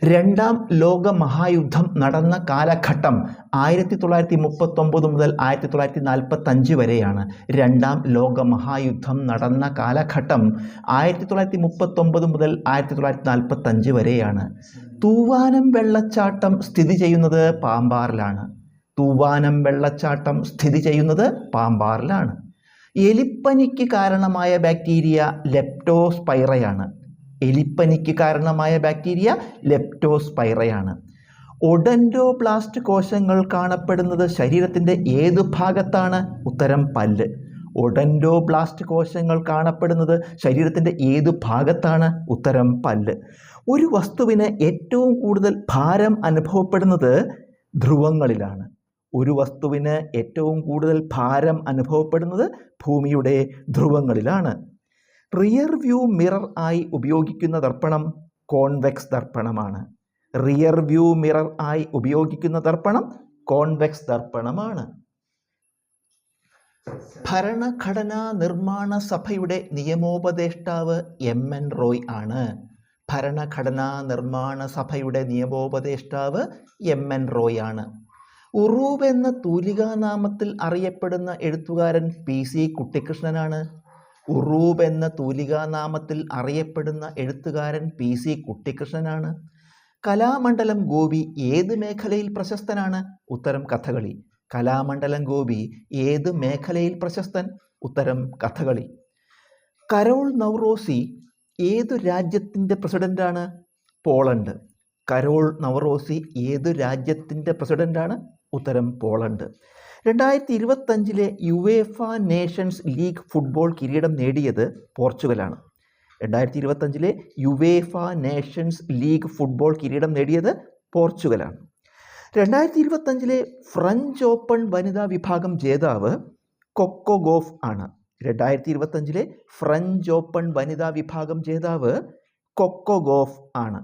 രണ്ടാം ലോക മഹായുദ്ധം നടന്ന കാലഘട്ടം 1939 മുതൽ 1945 വരെയാണ്. രണ്ടാം ലോക മഹായുദ്ധം നടന്ന കാലഘട്ടം 1939 മുതൽ 1945 വരെയാണ്. തൂവാനം വെള്ളച്ചാട്ടം സ്ഥിതി ചെയ്യുന്നത് പാമ്പാറിലാണ്. തൂവാനം വെള്ളച്ചാട്ടം സ്ഥിതി ചെയ്യുന്നത് പാമ്പാറിലാണ്. എലിപ്പനിക്ക് കാരണമായ ബാക്ടീരിയ ലെപ്റ്റോസ്പൈറയാണ്. എലിപ്പനിക്ക് കാരണമായ ബാക്ടീരിയ ലെപ്റ്റോസ്പൈറയാണ്. ഒഡൻഡോബ്ലാസ്റ്റ് കോശങ്ങൾ കാണപ്പെടുന്നത് ശരീരത്തിൻ്റെ ഏത് ഭാഗത്താണ്? ഉത്തരം പല്ല്. ഒഡൻഡോബ്ലാസ്റ്റ് കോശങ്ങൾ കാണപ്പെടുന്നത് ശരീരത്തിൻ്റെ ഏത് ഭാഗത്താണ്? ഉത്തരം പല്ല്. ഒരു വസ്തുവിന് ഏറ്റവും കൂടുതൽ ഭാരം അനുഭവപ്പെടുന്നത് ധ്രുവങ്ങളിലാണ്. ഒരു വസ്തുവിന് ഏറ്റവും കൂടുതൽ ഭാരം അനുഭവപ്പെടുന്നത് ഭൂമിയുടെ ധ്രുവങ്ങളിലാണ്. റിയർ വ്യൂ മിറർ ആയി ഉപയോഗിക്കുന്ന ദർപ്പണം കോൺവെക്സ് ദർപ്പണമാണ്. റിയർ വ്യൂ മിറർ ആയി ഉപയോഗിക്കുന്ന ദർപ്പണം കോൺവെക്സ് ദർപ്പണമാണ്. ഭരണഘടനാ നിർമ്മാണ സഭയുടെ നിയമോപദേഷ്ടാവ് MN റോയ് ആണ്. ഭരണഘടനാ നിർമ്മാണ സഭയുടെ നിയമോപദേഷ്ടാവ് MN റോയ് ആണ്. ഉറൂബ് എന്ന തൂലികാനാമത്തിൽ അറിയപ്പെടുന്ന എഴുത്തുകാരൻ PC കുട്ടിക്കൃഷ്ണനാണ്. ഉറൂബ് എന്ന തൂലികാനാമത്തിൽ അറിയപ്പെടുന്ന എഴുത്തുകാരൻ PC കുട്ടിക്കൃഷ്ണനാണ്. കലാമണ്ഡലം ഗോപി ഏത് മേഖലയിൽ പ്രശസ്തനാണ്? ഉത്തരം കഥകളി. കലാമണ്ഡലം ഗോപി ഏത് മേഖലയിൽ പ്രശസ്തൻ? ഉത്തരം കഥകളി. കരോൾ നവറോസി ഏതു രാജ്യത്തിൻ്റെ പ്രസിഡന്റാണ്? പോളണ്ട്. കരോൾ നവറോസി ഏതു രാജ്യത്തിൻ്റെ പ്രസിഡന്റാണ്? ഉത്തരം Poland. 2025 UEFA Nations league football കിരീടം നേടിയത് പോർച്ചുഗലാണ്. 2025 യുവേഫ നേഷൻസ് ലീഗ് ഫുട്ബോൾ കിരീടം നേടിയത് പോർച്ചുഗലാണ്. 2025 ഫ്രഞ്ച് ഓപ്പൺ വനിതാ വിഭാഗം ജേതാവ് കൊക്കോ ഗോഫ് ആണ്. 2025 ഫ്രഞ്ച് ഓപ്പൺ വനിതാ വിഭാഗം ജേതാവ് കൊക്കോ ഗോഫ് ആണ്.